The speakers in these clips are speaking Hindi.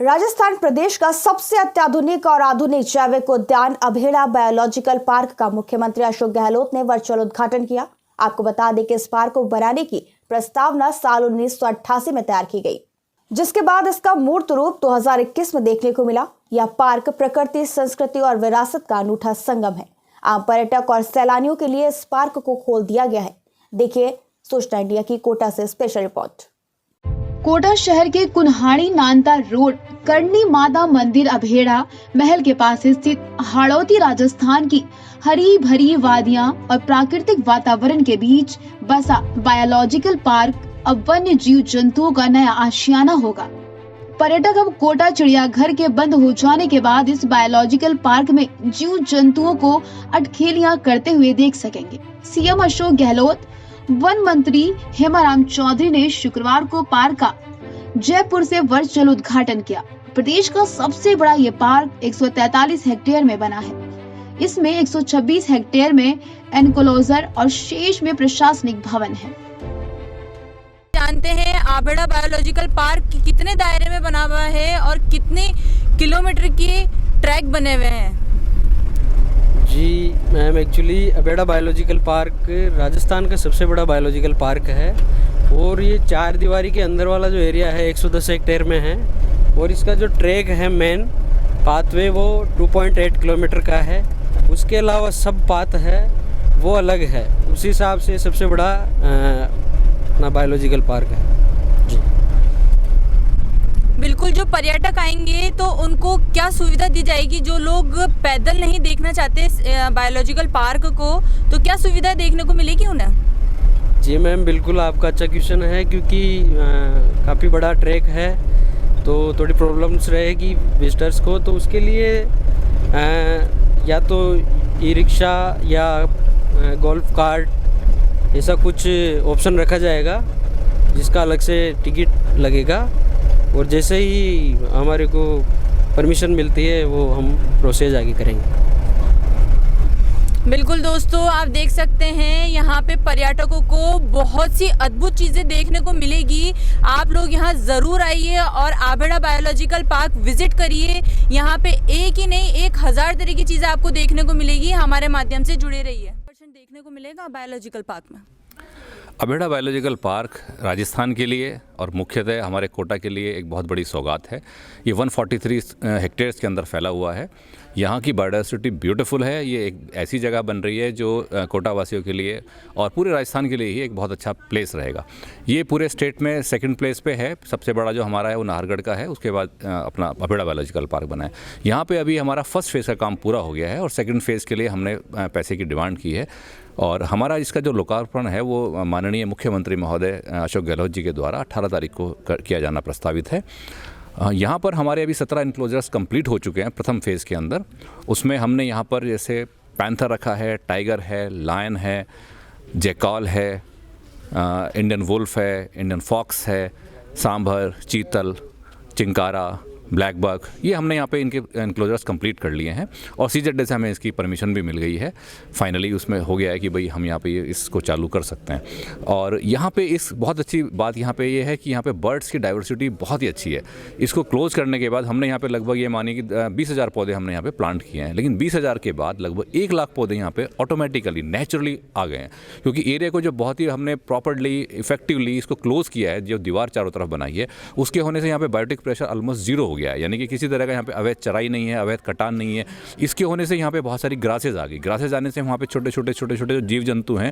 राजस्थान प्रदेश का सबसे अत्याधुनिक और आधुनिक जैविक उद्यान अभेड़ा बायोलॉजिकल पार्क का मुख्यमंत्री अशोक गहलोत ने वर्चुअल उद्घाटन किया। आपको बता दें कि इस पार्क को बनाने की प्रस्तावना साल 1988 में तैयार की गई, जिसके बाद इसका मूर्त रूप 2021 में देखने को मिला। यह पार्क प्रकृति, संस्कृति और विरासत का अनूठा संगम है। आम पर्यटक और सैलानियों के लिए इस पार्क को खोल दिया गया है। देखिए सूचना इंडिया की कोटा से स्पेशल रिपोर्ट। कोटा शहर के कुन्हाड़ी नानता रोड करनी माता मंदिर अभेड़ा महल के पास स्थित हाड़ौती राजस्थान की हरी भरी वादियां और प्राकृतिक वातावरण के बीच बसा बायोलॉजिकल पार्क अब वन्य जीव जंतुओं का नया आशियाना होगा। पर्यटक अब कोटा चिड़ियाघर के बंद हो जाने के बाद इस बायोलॉजिकल पार्क में जीव जंतुओं को अटखेलियां करते हुए देख सकेंगे। सीएम अशोक गहलोत, वन मंत्री हेमाराम चौधरी ने शुक्रवार को पार्क का जयपुर से वर्चुअल उद्घाटन किया। प्रदेश का सबसे बड़ा ये पार्क 143 हेक्टेयर में बना है। इसमें 126 हेक्टेयर में एनक्लोजर और शेष में प्रशासनिक भवन है। जानते हैं अभेड़ा बायोलॉजिकल पार्क कितने दायरे में बना हुआ है और कितने किलोमीटर के ट्रैक बने हुए हैं? जी ma'am, actually Abheda biological park Rajasthan का सबसे बड़ा बायोलॉजिकल पार्क है और ये 4 दीवारी के अंदर वाला जो एरिया है 110 हेक्टेयर में है और इसका जो ट्रैक है मेन पाथवे वो 2.8 किलोमीटर का है। उसके अलावा सब पाथ है वो अलग है। उस हिसाब से सबसे बड़ा अपना बायोलॉजिकल पार्क है। बिल्कुल, जो पर्यटक आएंगे तो उनको क्या सुविधा दी जाएगी? जो लोग पैदल नहीं देखना चाहते बायोलॉजिकल पार्क को, तो क्या सुविधा देखने को मिलेगी उन्हें? जी मैम, बिल्कुल आपका अच्छा क्वेश्चन है क्योंकि काफ़ी बड़ा ट्रैक है तो थोड़ी प्रॉब्लम्स रहेगी विजिटर्स को। तो उसके लिए या तो ई रिक्शा या गोल्फ कार्ट ऐसा कुछ ऑप्शन रखा जाएगा जिसका अलग से टिकट लगेगा और जैसे ही हमारे को परमिशन मिलती है वो हम प्रोसेस आगे करेंगे। बिल्कुल दोस्तों, आप देख सकते हैं यहाँ पे पर्यटकों को बहुत सी अद्भुत चीज़ें देखने को मिलेगी। आप लोग यहाँ ज़रूर आइए और अभेड़ा बायोलॉजिकल पार्क विजिट करिए। यहाँ पे एक ही नहीं 1000 तरह की चीज़ें आपको देखने को मिलेगी। हमारे माध्यम से जुड़े रहिए। देखने को मिलेगा बायोलॉजिकल पार्क में। अभेड़ा बायोलॉजिकल पार्क राजस्थान के लिए और मुख्यतः हमारे कोटा के लिए एक बहुत बड़ी सौगात है। ये 143 हेक्टेयर्स के अंदर फैला हुआ है। यहाँ की बायोडाइवर्सिटी ब्यूटीफुल है। ये एक ऐसी जगह बन रही है जो कोटा वासियों के लिए और पूरे राजस्थान के लिए ही एक बहुत अच्छा प्लेस रहेगा। ये पूरे स्टेट में सेकंड प्लेस पे है। सबसे बड़ा जो हमारा है वो नाहरगढ़ का है। उसके बाद अपना अभेड़ा बायोलॉजिकल पार्क बना है। यहाँ पे अभी हमारा फर्स्ट फेज़ का काम पूरा हो गया है और सेकंड फेज़ के लिए हमने पैसे की डिमांड की है और हमारा इसका जो लोकार्पण है वो माननीय मुख्यमंत्री महोदय अशोक गहलोत जी के द्वारा 18 तारीख को किया जाना प्रस्तावित है। यहाँ पर हमारे अभी 17 इनक्लोजर्स कंप्लीट हो चुके हैं प्रथम फेज़ के अंदर। उसमें हमने यहाँ पर जैसे पैंथर रखा है, टाइगर है, लायन है, जैकॉल है, इंडियन वुल्फ है, इंडियन फॉक्स है, सांभर, चीतल, चिंकारा, ब्लैक बक, ये हमने यहाँ पे इनके एनक्लोजर्स कंप्लीट कर लिए हैं और सीजेड से हमें इसकी परमिशन भी मिल गई है। फाइनली उसमें हो गया है कि भाई हम यहाँ पे इसको चालू कर सकते हैं। और यहाँ पे इस बहुत अच्छी बात यहाँ पे ये है कि यहाँ पे बर्ड्स की डाइवर्सिटी बहुत ही अच्छी है। इसको क्लोज करने के बाद हमने यहाँ पे लगभग ये मानिए कि 20,000 पौधे हमने यहाँ पे प्लांट किए हैं, लेकिन 20,000 के बाद लगभग 1 लाख पौधे यहाँ पे ऑटोमेटिकली नेचुरली आ गए हैं क्योंकि एरिया को जो बहुत ही हमने प्रॉपरली इफेक्टिवली इसको क्लोज किया है, जो दीवार चारों तरफ बनाई है उसके होने से यहाँ पे बायोटिक प्रेशर ऑलमोस्ट 0 हो गया है। यानी कि किसी तरह का यहाँ पे अवैध चराई नहीं है, अवैध कटान नहीं है। इसके होने से यहाँ पे बहुत सारी ग्रासेज आ गई। ग्रासेज आने से वहाँ पे छोटे छोटे जो जीव जंतु हैं,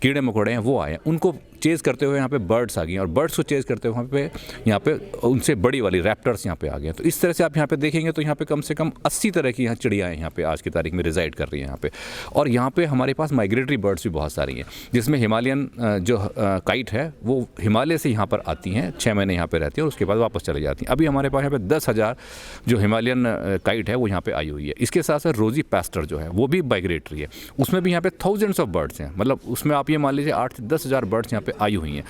कीड़े मकोड़े हैं, वो आए। उनको चेज़ करते हुए यहाँ पे बर्ड्स आ गई और बर्ड्स को चेज़ करते हुए यहाँ पे उनसे बड़ी वाली रैप्टर्स यहाँ पे आ गए। तो इस तरह से आप यहाँ पे देखेंगे तो यहाँ पे कम से कम 80 तरह की यहाँ चिड़ियाँ यहाँ पे आज की तारीख में रिजाइड कर रही हैं यहाँ पे। और यहाँ पे हमारे पास माइग्रेटरी बर्ड्स भी बहुत सारी हैं, जिसमें हिमालयन जो काइट है वो हिमालय से यहाँ पर आती हैं, 6 महीने यहाँ पे रहती हैं और उसके बाद वापस चली जाती हैं। अभी हमारे पास यहाँ पे 10,000 जो हिमालयन काइट है वो यहाँ पे आई हुई है। इसके साथ साथ रोजी पैस्टर जो है वो भी माइग्रेटरी है, उसमें भी यहाँ पे थाउजेंड्स ऑफ बर्ड्स हैं। मतलब उसमें आप ये मान लीजिए 8 से 10,000 बर्ड्स यहाँ पे आई हुई हैं।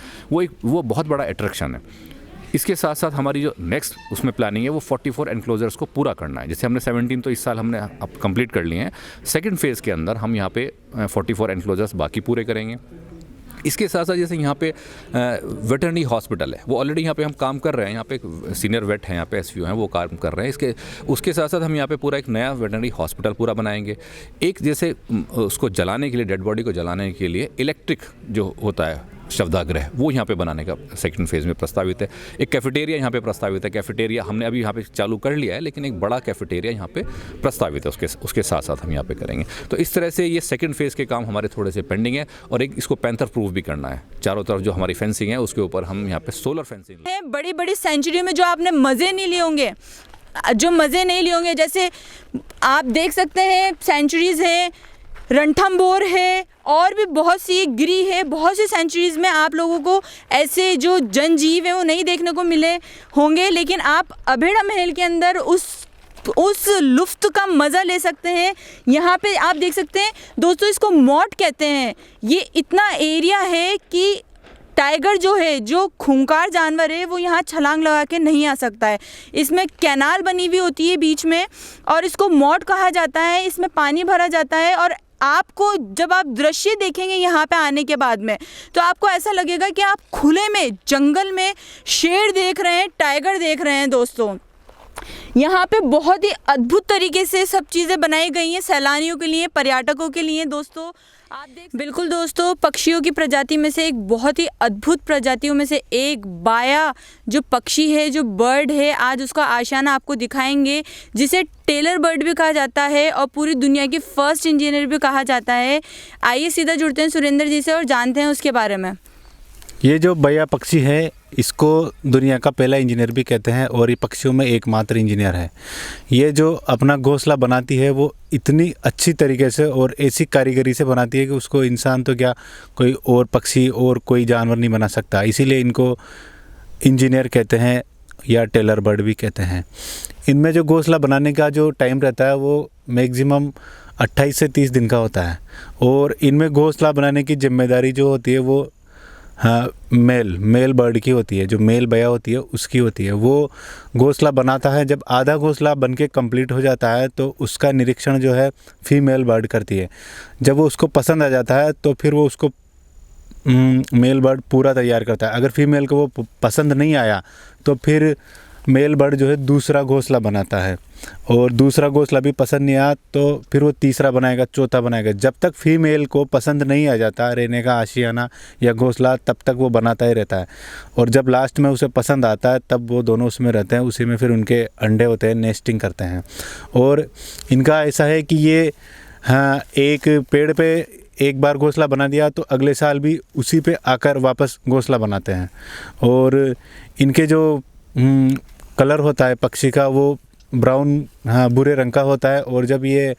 वो बहुत बड़ा अट्रैक्शन है। इसके साथ साथ हमारी जो नेक्स्ट उसमें प्लानिंग है वो 44 एनक्लोजर्स को पूरा करना है। जैसे हमने 17 तो इस साल हमने अब कंप्लीट कर लिए हैं। सेकंड फेज़ के अंदर हम यहाँ पे 44 एनक्लोजर्स बाकी पूरे करेंगे। इसके साथ साथ जैसे यहाँ पे वेटरनरी हॉस्पिटल है, वो ऑलरेडी यहाँ पे हम काम कर रहे हैं। यहाँ पे एक सीनियर वेट है, यहाँ पे एसवीओ हैं, वो काम कर रहे हैं। उसके साथ साथ हम यहाँ पे पूरा एक नया वेटरनरी हॉस्पिटल पूरा बनाएंगे। एक जैसे उसको जलाने के लिए, डेड बॉडी को जलाने के लिए इलेक्ट्रिक जो होता है शवदाग्रह, वो यहाँ पे बनाने का सेकंड फेज़ में प्रस्तावित है। एक कैफेटेरिया यहाँ पे प्रस्तावित है। कैफेटेरिया हमने अभी यहाँ पे चालू कर लिया है, लेकिन एक बड़ा कैफेटेरिया यहाँ पे प्रस्तावित है, उसके साथ साथ हम यहाँ पे करेंगे। तो इस तरह से ये सेकंड फेज़ के काम हमारे थोड़े से पेंडिंग है। और एक इसको पैंथर प्रूफ भी करना है। चारों तरफ जो हमारी फेंसिंग है उसके ऊपर हम यहाँ पे सोलर फेंसिंग है। बड़ी बड़ी सेंचुरियों में जो आपने मज़े नहीं लिए होंगे, जैसे आप देख सकते हैं सेंचुरीज़ हैं, रणथंभौर है और भी बहुत सी गिरी है। बहुत सी सेंचुरीज़ में आप लोगों को ऐसे जो जनजीव है वो नहीं देखने को मिले होंगे, लेकिन आप अभेड़ा महल के अंदर उस लुफ्त का मज़ा ले सकते हैं। यहाँ पे आप देख सकते हैं दोस्तों, इसको मॉट कहते हैं। ये इतना एरिया है कि टाइगर जो है, जो खूंखार जानवर है, वो यहाँ छलांग लगा के नहीं आ सकता है। इसमें कैनाल बनी हुई होती है बीच में और इसको मॉट कहा जाता है। इसमें पानी भरा जाता है और आपको जब आप दृश्य देखेंगे यहाँ पे आने के बाद में, तो आपको ऐसा लगेगा कि आप खुले में जंगल में शेर देख रहे हैं, टाइगर देख रहे हैं। दोस्तों यहाँ पे बहुत ही अद्भुत तरीके से सब चीज़ें बनाई गई हैं सैलानियों के लिए, पर्यटकों के लिए। दोस्तों आप बिल्कुल दोस्तों, पक्षियों की प्रजाति में से एक बहुत ही अद्भुत प्रजातियों में से एक बाया जो पक्षी है, जो बर्ड है, आज उसका आशियाना आपको दिखाएंगे, जिसे टेलर बर्ड भी कहा जाता है और पूरी दुनिया की फर्स्ट इंजीनियर भी कहा जाता है। आइए सीधा जुड़ते हैं सुरेंद्र जी से और जानते हैं उसके बारे में। ये जो बाया पक्षी है, इसको दुनिया का पहला इंजीनियर भी कहते हैं और ये पक्षियों में एकमात्र इंजीनियर है। ये जो अपना घोंसला बनाती है वो इतनी अच्छी तरीके से और ऐसी कारीगरी से बनाती है कि उसको इंसान तो क्या, कोई और पक्षी और कोई जानवर नहीं बना सकता। इसीलिए इनको इंजीनियर कहते हैं या टेलर बर्ड भी कहते हैं। इनमें जो घोंसला बनाने का जो टाइम रहता है वो मैक्सिमम 28 से 30 दिन का होता है। और इनमें घोंसला बनाने की जिम्मेदारी जो होती है वो मेल बर्ड की होती है। जो मेल बया होती है उसकी होती है। वो घोंसला बनाता है। जब आधा घोंसला बन के कम्प्लीट हो जाता है तो उसका निरीक्षण जो है फीमेल बर्ड करती है। जब वो उसको पसंद आ जाता है तो फिर वो उसको मेल बर्ड पूरा तैयार करता है। अगर फीमेल को वो पसंद नहीं आया तो फिर मेल बर्ड जो है दूसरा घोंसला बनाता है, और दूसरा घोंसला भी पसंद नहीं आया तो फिर वो तीसरा बनाएगा, चौथा बनाएगा। जब तक फीमेल को पसंद नहीं आ जाता रहने का आशियाना या घोंसला, तब तक वो बनाता ही रहता है। और जब लास्ट में उसे पसंद आता है तब वो दोनों उसमें रहते हैं। उसी में फिर उनके अंडे होते हैं, नेस्टिंग करते हैं। और इनका ऐसा है कि ये एक पेड़ पे एक बार घोंसला बना दिया तो अगले साल भी उसी पे आकर वापस घोंसला बनाते हैं। और इनके जो कलर होता है पक्षी का वो ब्राउन भूरे रंग का होता है। और जब ये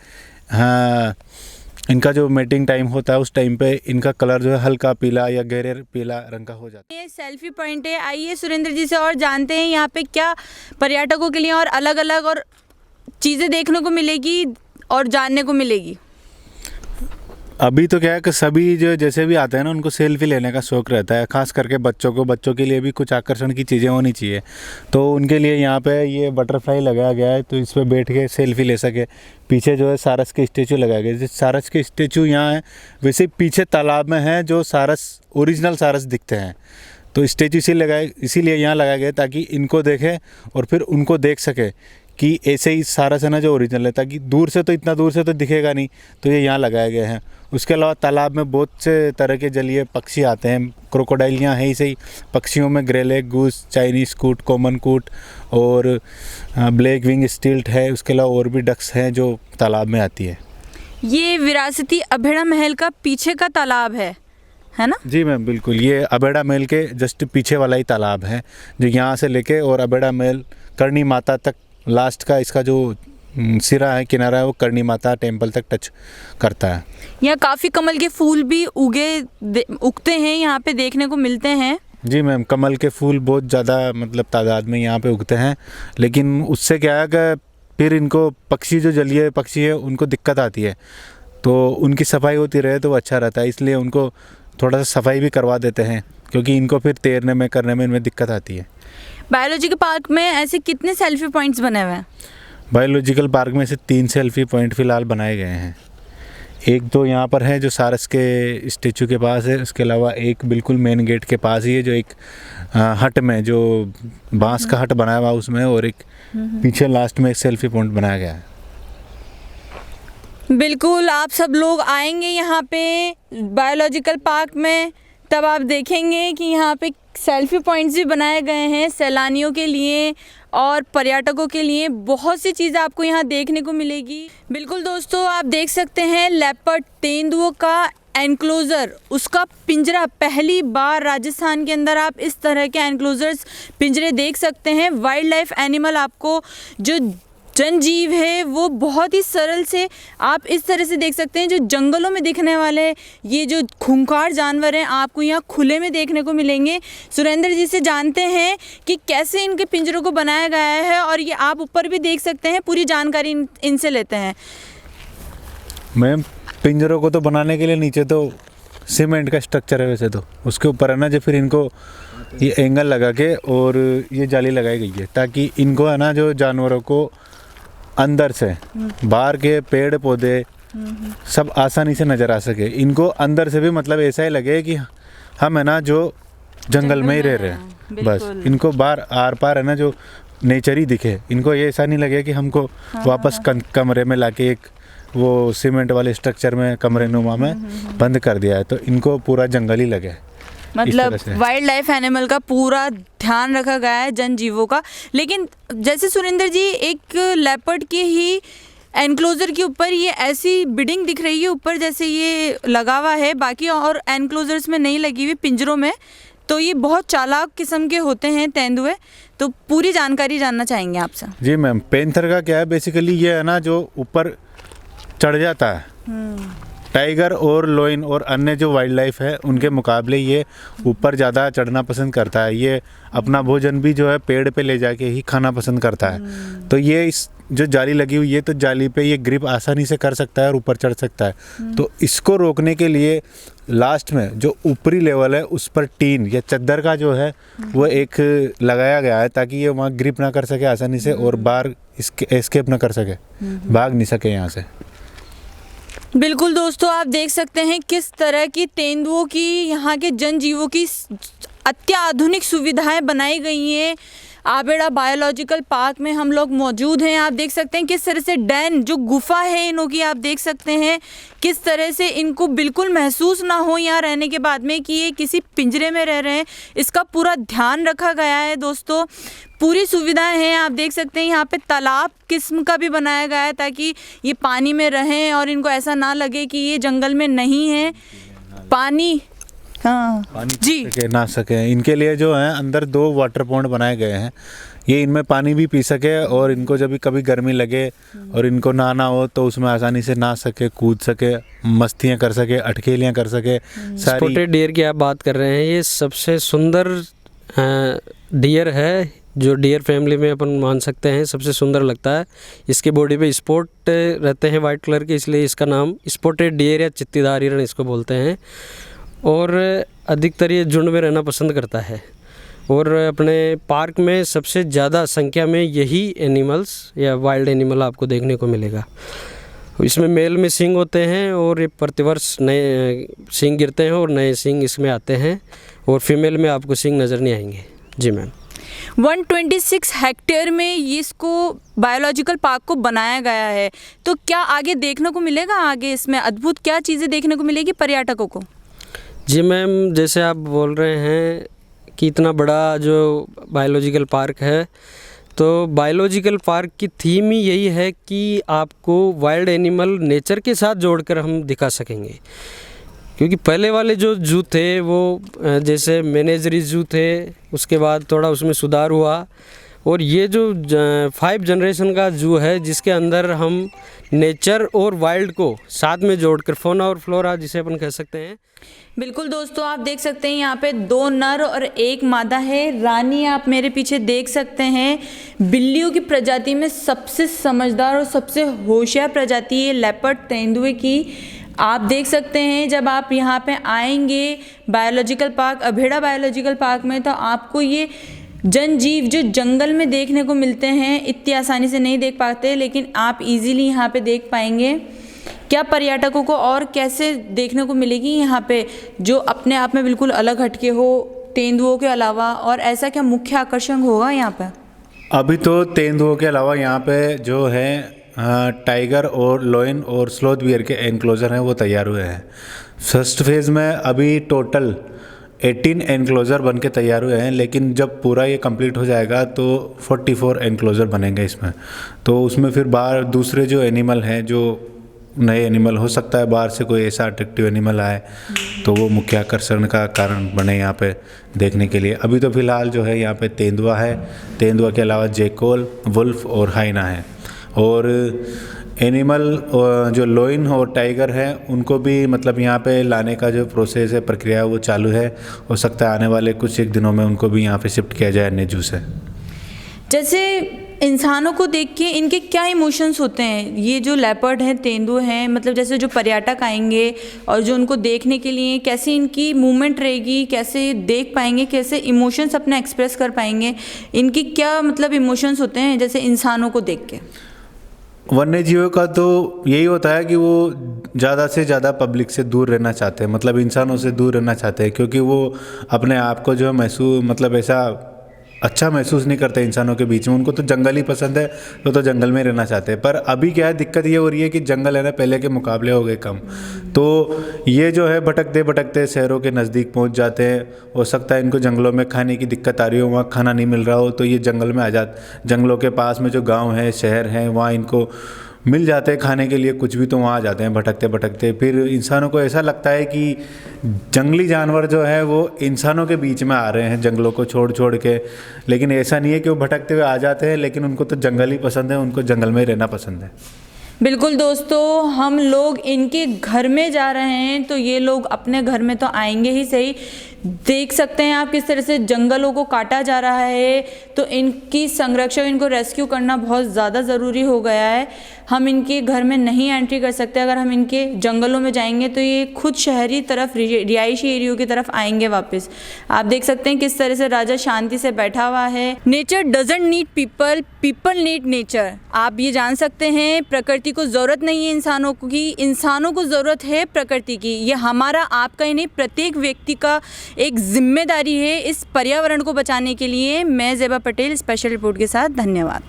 इनका जो मेटिंग टाइम होता है उस टाइम पे इनका कलर जो है हल्का पीला या गहरे पीला रंग का हो जाता है। ये सेल्फी पॉइंट है। आइए सुरेंद्र जी से और जानते हैं यहाँ पे क्या पर्यटकों के लिए और अलग अलग और चीज़ें देखने को मिलेगी और जानने को मिलेगी। अभी तो क्या है कि सभी जो जैसे भी आते हैं ना उनको सेल्फी लेने का शौक़ रहता है, खास करके बच्चों के लिए भी कुछ आकर्षण की चीज़ें होनी चाहिए। तो उनके लिए यहाँ पे ये बटरफ्लाई लगाया गया है तो इस पर बैठ के सेल्फी ले सके। पीछे जो है सारस के स्टेचू लगाए गए। जैसे सारस के स्टेचू यहाँ है वैसे पीछे तालाब में है जो सारस ओरिजिनल सारस दिखते हैं। तो स्टेचू इसीलिए यहाँ लगाया गया ताकि इनको देखे और फिर उनको देख सके कि ऐसे ही सारस है ना जो ओरिजिनल है, ताकि दूर से तो इतना दूर से तो दिखेगा नहीं, तो ये यहाँ लगाए गए हैं। उसके अलावा तालाब में बहुत से तरह के जलीय पक्षी आते हैं। क्रोकोडाइल यहाँ है ही सही। पक्षियों में ग्रेलेग, गूस, चाइनीज कूट, कॉमन कूट और ब्लैक विंग स्टिल्ट है। उसके अलावा और भी डक्स हैं जो तालाब में आती है। ये विरासती अभेड़ा महल का पीछे का तालाब है ना? जी मैम बिल्कुल। ये अभेड़ा महल के जस्ट पीछे वाला ही तालाब है जो यहाँ से लेके और अभेड़ा महल करणी माता तक लास्ट का इसका जो सिरा है, किनारा है, वो करणी माता टेम्पल तक टच करता है। यहाँ काफ़ी कमल के फूल भी उगते हैं, यहाँ पे देखने को मिलते हैं। जी मैम, कमल के फूल बहुत ज़्यादा मतलब तादाद में यहाँ पे उगते हैं। लेकिन उससे क्या है कि फिर इनको पक्षी जो जलीय पक्षी है उनको दिक्कत आती है, तो उनकी सफाई होती रहे तो वो अच्छा रहता है। इसलिए उनको थोड़ा सा सफाई भी करवा देते हैं क्योंकि इनको फिर तैरने में करने में इनमें दिक्कत आती है। बायोलॉजिकल पार्क में ऐसे कितने सेल्फी पॉइंट्स बने हुए हैं? बायोलॉजिकल पार्क में से 3 सेल्फी पॉइंट फ़िलहाल बनाए गए हैं। एक तो यहाँ पर है जो सारस के स्टेचू के पास है, उसके अलावा एक बिल्कुल मेन गेट के पास ही है जो एक हट में जो बांस का हट बनाया हुआ उसमें, और एक पीछे लास्ट में एक सेल्फी पॉइंट बनाया गया है। बिल्कुल, आप सब लोग आएंगे यहाँ पे बायोलॉजिकल पार्क में, तब आप देखेंगे कि यहाँ पे सेल्फी पॉइंट्स भी बनाए गए हैं सैलानियों के लिए और पर्यटकों के लिए। बहुत सी चीज़ें आपको यहाँ देखने को मिलेगी। बिल्कुल दोस्तों, आप देख सकते हैं लेपर्ड तेंदुओं का एनक्लोज़र, उसका पिंजरा। पहली बार राजस्थान के अंदर आप इस तरह के एनक्लोज़र्स पिंजरे देख सकते हैं। वाइल्ड लाइफ एनिमल, आपको जो जनजीव है वो बहुत ही सरल से आप इस तरह से देख सकते हैं। जो जंगलों में दिखने वाले ये जो खूंखार जानवर हैं आपको यहाँ खुले में देखने को मिलेंगे। सुरेंद्र जी से जानते हैं कि कैसे इनके पिंजरों को बनाया गया है, और ये आप ऊपर भी देख सकते हैं, पूरी जानकारी इनसे लेते हैं। मैम, पिंजरों को तो बनाने के लिए नीचे तो सीमेंट का स्ट्रक्चर है, वैसे तो उसके ऊपर है ना जो फिर इनको ये एंगल लगा के और ये जाली लगाई गई है ताकि इनको है ना जो जानवरों को अंदर से बाहर के पेड़ पौधे सब आसानी से नज़र आ सके। इनको अंदर से भी मतलब ऐसा ही लगे कि हम है ना जो जंगल में ही रह रहे हैं, बस इनको बाहर आर पार है ना जो नेचर ही दिखे। इनको ये ऐसा नहीं लगे कि हमको वापस कमरे में लाके एक वो सीमेंट वाले स्ट्रक्चर में कमरे नुमा में बंद कर दिया है, तो इनको पूरा जंगल ही लगे। मतलब वाइल्ड लाइफ एनिमल का पूरा ध्यान रखा गया है, जनजीवों का। लेकिन जैसे सुरेंद्र जी, एक लेपर्ड के ही एनक्लोज़र के ऊपर ये ऐसी बिडिंग दिख रही है ऊपर, जैसे ये लगा हुआ है, बाकी और एनक्लोज़र्स में नहीं लगी हुई, पिंजरों में। तो ये बहुत चालाक किस्म के होते हैं तेंदुए। तो पूरी जानकारी जानना चाहेंगे आपसे। जी मैम, पेंथर का क्या है बेसिकली, ये है ना जो ऊपर चढ़ जाता है। टाइगर और लोइन और अन्य जो वाइल्ड लाइफ है उनके मुकाबले ये ऊपर ज़्यादा चढ़ना पसंद करता है। ये अपना भोजन भी जो है पेड़ पे ले जाके ही खाना पसंद करता है। तो ये इस जो जाली लगी हुई है तो जाली पे ये ग्रिप आसानी से कर सकता है और ऊपर चढ़ सकता है। तो इसको रोकने के लिए लास्ट में जो ऊपरी लेवल है उस पर टीन या चद्दर का जो है वो एक लगाया गया है ताकि ये वहाँ ग्रिप ना कर सके आसानी से और बाहर एस्केप ना कर सके, भाग नहीं सके यहाँ से। बिल्कुल दोस्तों, आप देख सकते हैं किस तरह की तेंदुओं की, यहाँ के जनजीवों की अत्याधुनिक सुविधाएं बनाई गई हैं। आबेड़ा बायोलॉजिकल पार्क में हम लोग मौजूद हैं। आप देख सकते हैं किस तरह से डैन जो गुफा है इनों की, आप देख सकते हैं किस तरह से इनको बिल्कुल महसूस ना हो यहाँ रहने के बाद में कि ये किसी पिंजरे में रह रहे हैं। इसका पूरा ध्यान रखा गया है दोस्तों, पूरी सुविधाएं हैं। आप देख सकते हैं यहाँ पे तालाब किस्म का भी बनाया गया है ताकि ये पानी में रहें और इनको ऐसा ना लगे कि ये जंगल में नहीं है। पानी पानी जी ना सके, इनके लिए जो है अंदर 2 वाटर पॉइंट बनाए गए हैं। ये इनमें पानी भी पी सके और इनको जब भी कभी गर्मी लगे और इनको नहाना हो तो उसमें आसानी से नहा सके, कूद सके, मस्तियाँ कर सके, अटखेलियाँ कर सके। स्पॉटेड डियर की आप बात कर रहे हैं, ये सबसे सुंदर डियर है जो डियर फैमिली में अपन मान सकते हैं, सबसे सुंदर लगता है। इसकी बॉडी पे स्पॉट रहते हैं वाइट कलर के, इसलिए इसका नाम स्पॉटेड डियर या चित्तीदार हिरण इसको बोलते हैं। और अधिकतर ये झुंड में रहना पसंद करता है और अपने पार्क में सबसे ज़्यादा संख्या में यही एनिमल्स या वाइल्ड एनिमल आपको देखने को मिलेगा। इसमें मेल में सींग होते हैं और ये प्रतिवर्ष नए सींग गिरते हैं और नए सींग इसमें आते हैं, और फीमेल में आपको सींग नज़र नहीं आएंगे। जी मैम। 126 हेक्टेयर में इसको बायोलॉजिकल पार्क को बनाया गया है, तो क्या आगे देखने को मिलेगा, आगे इसमें अद्भुत क्या चीज़ें देखने को मिलेगी पर्यटकों को? जी मैम, जैसे आप बोल रहे हैं कि इतना बड़ा जो बायोलॉजिकल पार्क है, तो बायोलॉजिकल पार्क की थीम ही यही है कि आपको वाइल्ड एनिमल नेचर के साथ जोड़कर हम दिखा सकेंगे। क्योंकि पहले वाले जो जू थे वो जैसे मैनेजरी जू थे, उसके बाद थोड़ा उसमें सुधार हुआ, और ये जो 5 जनरेशन का जू है जिसके अंदर हम नेचर और वाइल्ड को साथ में जोड़कर फौना और फ्लोरा जिसे अपन कह सकते हैं। बिल्कुल दोस्तों, आप देख सकते हैं यहाँ पे 2 नर और 1 मादा है। रानी आप मेरे पीछे देख सकते हैं, बिल्लियों की प्रजाति में सबसे समझदार और सबसे होशियार प्रजाति है लेपर्ड तेंदुए की। आप देख सकते हैं जब आप यहाँ पे आएंगे biological park, Abheda biological park में, तो आपको ये जनजीव जो जंगल में देखने को मिलते हैं इतनी आसानी से नहीं देख पाते, लेकिन आप इजीली यहाँ पे देख पाएंगे। क्या पर्यटकों को और कैसे देखने को मिलेगी यहाँ पे जो अपने आप में बिल्कुल अलग हटके हो तेंदुओं के अलावा, और ऐसा क्या मुख्य आकर्षण होगा यहाँ पे? अभी तो तेंदुओं के अलावा यहाँ पे जो है टाइगर और लोइन और स्लोथ बियर के एनक्लोजर हैं वो तैयार हुए हैं। फर्स्ट फेज़ में अभी टोटल 18 एनक्लोजर बन के तैयार हुए हैं, लेकिन जब पूरा ये कंप्लीट हो जाएगा तो 44 एनक्लोजर बनेंगे इसमें। तो उसमें फिर बाहर दूसरे जो एनिमल हैं, जो नए एनिमल, हो सकता है बाहर से कोई ऐसा अट्रैक्टिव एनिमल आए तो वो मुख्य आकर्षण का कारण बने यहाँ पे देखने के लिए। अभी तो फ़िलहाल जो है यहाँ पे तेंदुआ है, तेंदुआ के अलावा जैकोल, वुल्फ और हाइना है। और एनिमल जो लोइन और टाइगर हैं उनको भी मतलब यहाँ पे लाने का जो प्रोसेस है, प्रक्रिया वो चालू है। हो सकता है आने वाले कुछ एक दिनों में उनको भी यहाँ पे शिफ्ट किया जाए अन्य जू से। जैसे इंसानों को देख के इनके क्या इमोशंस होते हैं? ये जो लेपर्ड हैं, तेंदुए हैं, मतलब जैसे जो पर्यटक आएंगे और जो उनको देखने के लिए कैसे इनकी मूवमेंट रहेगी, कैसे देख पाएंगे, कैसे इमोशंस अपने एक्सप्रेस कर पाएंगे, इनकी क्या मतलब इमोशंस होते हैं जैसे इंसानों को देख के? वन्य जीवों का तो यही होता है कि वो ज़्यादा से ज़्यादा पब्लिक से दूर रहना चाहते हैं, मतलब इंसानों से दूर रहना चाहते हैं, क्योंकि वो अपने आप को जो महसूस मतलब ऐसा अच्छा महसूस नहीं करते इंसानों के बीच में। उनको तो जंगल ही पसंद है, तो जंगल में रहना चाहते हैं। पर अभी क्या है, दिक्कत ये हो रही है कि जंगल है ना पहले के मुकाबले हो गए कम, तो ये जो है भटकते भटकते शहरों के नज़दीक पहुंच जाते हैं। हो सकता है इनको जंगलों में खाने की दिक्कत आ रही हो, वहाँ खाना नहीं मिल रहा हो, तो ये जंगल में आ जाते। जंगलों के पास में जो गाँव है, शहर हैं, वहाँ इनको मिल जाते हैं खाने के लिए कुछ भी, तो वहाँ आ जाते हैं भटकते भटकते। फिर इंसानों को ऐसा लगता है कि जंगली जानवर जो है वो इंसानों के बीच में आ रहे हैं जंगलों को छोड़ छोड़ के, लेकिन ऐसा नहीं है कि वो भटकते हुए आ जाते हैं, लेकिन उनको तो जंगल ही पसंद है, उनको जंगल में रहना पसंद है। बिल्कुल दोस्तों, हम लोग इनके घर में जा रहे हैं तो ये लोग अपने घर में तो आएंगे ही सही। देख सकते हैं आप किस तरह से जंगलों को काटा जा रहा है, तो इनकी संरक्षण, इनको रेस्क्यू करना बहुत ज़्यादा ज़रूरी हो गया है। हम इनके घर में नहीं एंट्री कर सकते। अगर हम इनके जंगलों में जाएंगे तो ये खुद शहरी तरफ, रिहायशी एरियो की तरफ आएंगे वापस। आप देख सकते हैं किस तरह से राजा शांति से बैठा हुआ है। Nature doesn't need people, people need nature. आप ये जान सकते हैं प्रकृति को ज़रूरत नहीं है इंसानों की, इंसानों को ज़रूरत है प्रकृति की। ये हमारा, आपका ही नहीं, प्रत्येक व्यक्ति का एक जिम्मेदारी है इस पर्यावरण को बचाने के लिए। मैं ज़ेबा पटेल, स्पेशल रिपोर्ट के साथ। धन्यवाद।